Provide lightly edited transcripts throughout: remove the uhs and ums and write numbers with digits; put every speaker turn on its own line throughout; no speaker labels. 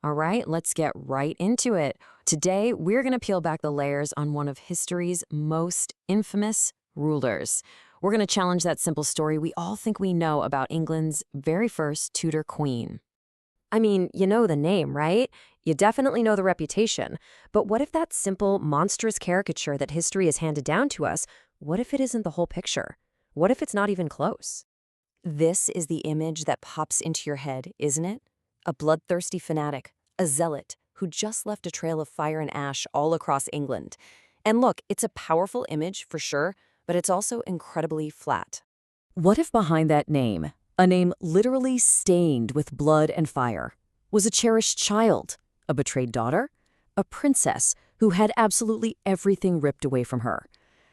All right, let's get right into it. Today, we're going to peel back the layers on one of history's most infamous rulers. We're going to challenge that simple story we all think we know about England's very first Tudor queen.
I mean, you know the name, right? You definitely know the reputation. But what if that simple, monstrous caricature that history has handed down to us, what if it isn't the whole picture? What if it's not even close?
This is the image that pops into your head, isn't it? A bloodthirsty fanatic, a zealot, who just left a trail of fire and ash all across England. And look, it's a powerful image for sure, but it's also incredibly flat.
What if behind that name, a name literally stained with blood and fire, was a cherished child, a betrayed daughter, a princess who had absolutely everything ripped away from her?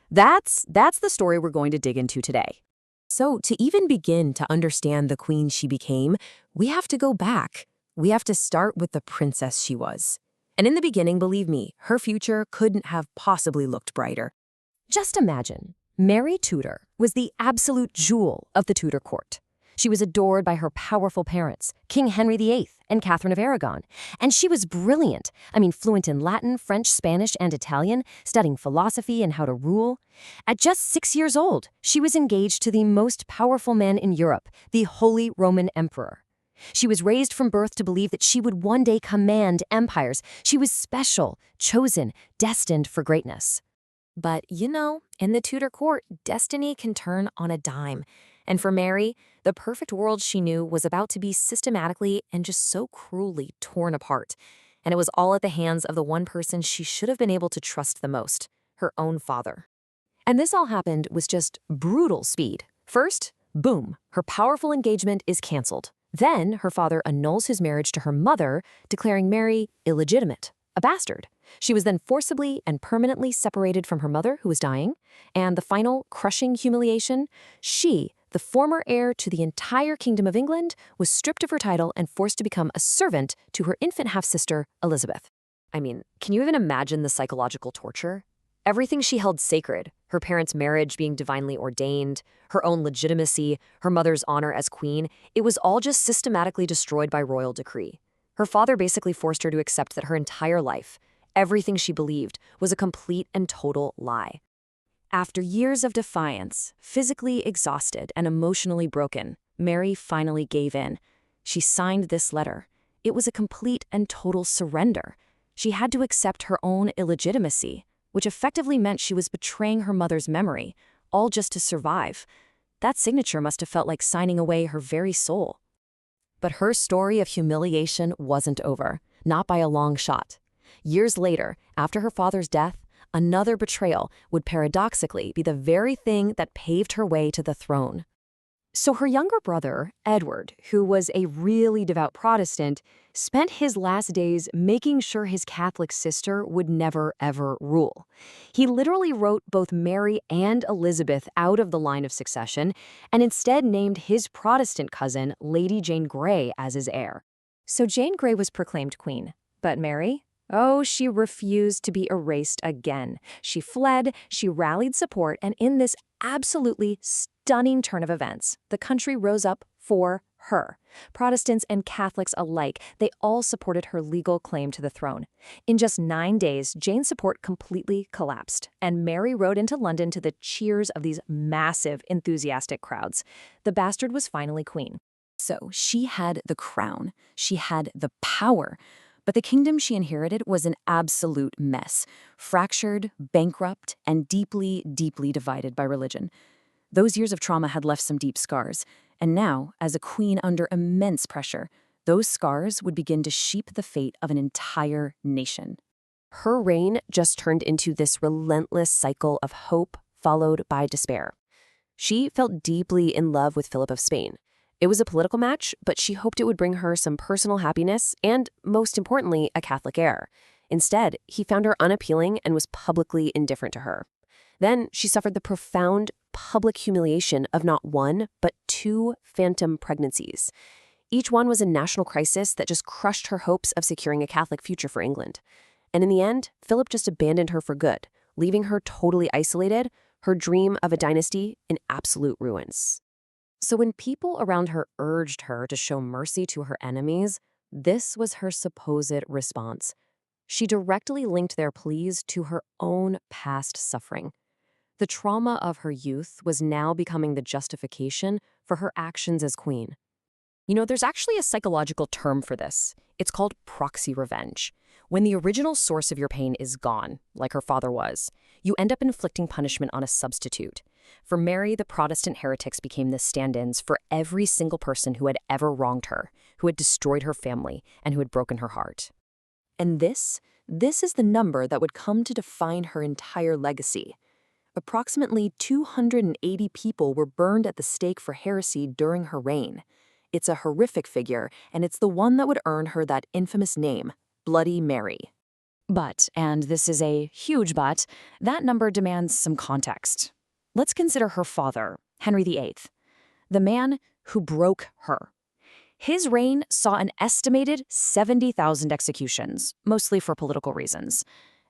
That's the story we're going to dig into today. So to even begin to understand the queen she became, we have to go back. We have to start with the princess she was. And in the beginning, believe me, her future couldn't have possibly looked brighter. Just imagine, Mary Tudor was the absolute jewel of the Tudor court. She was adored by her powerful parents, King Henry VIII and Catherine of Aragon. And she was brilliant. Fluent in Latin, French, Spanish, and Italian, studying philosophy and how to rule. At just 6 years old, she was engaged to the most powerful man in Europe, the Holy Roman Emperor. She was raised from birth to believe that she would one day command empires. She was special, chosen, destined for greatness. But, in the Tudor court, destiny can turn on a dime. And for Mary, the perfect world she knew was about to be systematically and just so cruelly torn apart. And it was all at the hands of the one person she should have been able to trust the most, her own father. And this all happened with just brutal speed. First, boom, her powerful engagement is canceled. Then her father annuls his marriage to her mother, declaring Mary illegitimate, a bastard. She was then forcibly and permanently separated from her mother, who was dying. And the final crushing humiliation, she, the former heir to the entire Kingdom of England, was stripped of her title and forced to become a servant to her infant half-sister, Elizabeth. Can you even imagine the psychological torture? Everything she held sacred, her parents' marriage being divinely ordained, her own legitimacy, her mother's honor as queen, it was all just systematically destroyed by royal decree. Her father basically forced her to accept that her entire life, everything she believed, was a complete and total lie. After years of defiance, physically exhausted and emotionally broken, Mary finally gave in. She signed this letter. It was a complete and total surrender. She had to accept her own illegitimacy, which effectively meant she was betraying her mother's memory, all just to survive. That signature must have felt like signing away her very soul. But her story of humiliation wasn't over, not by a long shot. Years later, after her father's death, another betrayal would paradoxically be the very thing that paved her way to the throne. So her younger brother, Edward, who was a really devout Protestant, spent his last days making sure his Catholic sister would never, ever rule. He literally wrote both Mary and Elizabeth out of the line of succession and instead named his Protestant cousin, Lady Jane Grey, as his heir. So Jane Grey was proclaimed queen, but Mary? Oh, she refused to be erased again. She fled, she rallied support, and in this absolutely stunning turn of events, the country rose up for her. Protestants and Catholics alike, they all supported her legal claim to the throne. In just 9 days, Jane's support completely collapsed, and Mary rode into London to the cheers of these massive, enthusiastic crowds. The bastard was finally queen. So she had the crown. She had the power. But the kingdom she inherited was an absolute mess, fractured, bankrupt, and deeply, deeply divided by religion. Those years of trauma had left some deep scars, and now, as a queen under immense pressure, those scars would begin to shape the fate of an entire nation. Her reign just turned into this relentless cycle of hope followed by despair. She felt deeply in love with Philip of Spain. It was a political match, but she hoped it would bring her some personal happiness and, most importantly, a Catholic heir. Instead, he found her unappealing and was publicly indifferent to her. Then she suffered the profound public humiliation of not one, but 2 phantom pregnancies. Each one was a national crisis that just crushed her hopes of securing a Catholic future for England. And in the end, Philip just abandoned her for good, leaving her totally isolated, her dream of a dynasty in absolute ruins. So when people around her urged her to show mercy to her enemies,
This was her supposed response. She directly linked their pleas to her own past suffering. The trauma of her youth was now becoming the justification for her actions as queen.
There's actually a psychological term for this. It's called proxy revenge. When the original source of your pain is gone, like her father was, you end up inflicting punishment on a substitute. For Mary, the Protestant heretics became the stand-ins for every single person who had ever wronged her, who had destroyed her family, and who had broken her heart.
And this is the number that would come to define her entire legacy. Approximately 280 people were burned at the stake for heresy during her reign. It's a horrific figure, and it's the one that would earn her that infamous name, Bloody Mary.
But, and this is a huge but, that number demands some context. Let's consider her father, Henry VIII, the man who broke her. His reign saw an estimated 70,000 executions, mostly for political reasons.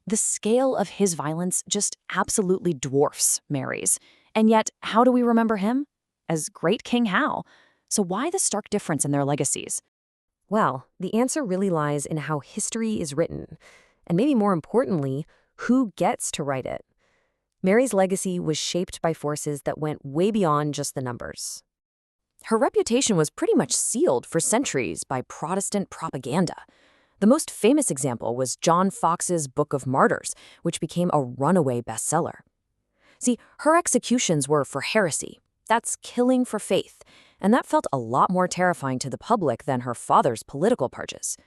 The scale of his violence just absolutely dwarfs Mary's. And yet, how do we remember him? As Great King Hal. So why the stark difference in their legacies?
Well, the answer really lies in how history is written, and maybe more importantly, who gets to write it. Mary's legacy was shaped by forces that went way beyond just the numbers. Her reputation was pretty much sealed for centuries by Protestant propaganda. The most famous example was John Fox's Book of Martyrs, which became a runaway bestseller. See, her executions were for heresy. That's killing for faith, and that felt a lot more terrifying to the public than her father's political purges.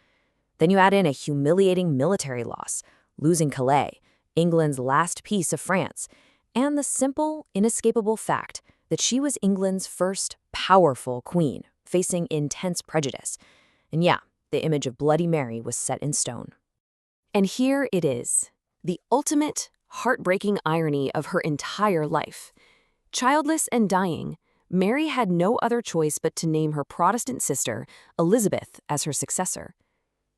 Then you add in a humiliating military loss, losing Calais, England's last piece of France, and the simple, inescapable fact that she was England's first powerful queen, facing intense prejudice. And yeah, the image of Bloody Mary was set in stone. And here it is, the ultimate, heartbreaking irony of her entire life. Childless and dying, Mary had no other choice but to name her Protestant sister, Elizabeth, as her successor.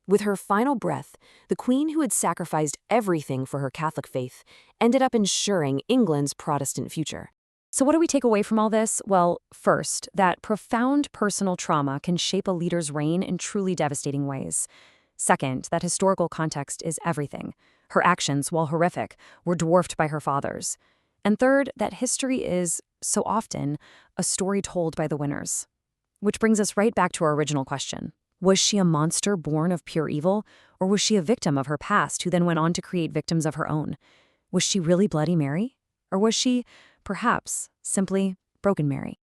With her final breath, the queen who had sacrificed everything for her Catholic faith ended up ensuring England's Protestant future.
So what do we take away from all this? Well, first, that profound personal trauma can shape a leader's reign in truly devastating ways. Second, that historical context is everything. Her actions, while horrific, were dwarfed by her father's. And third, that history is, so often, a story told by the winners. Which brings us right back to our original question. Was she a monster born of pure evil, or was she a victim of her past who then went on to create victims of her own? Was she really Bloody Mary? Or was she, perhaps, simply Broken Mary?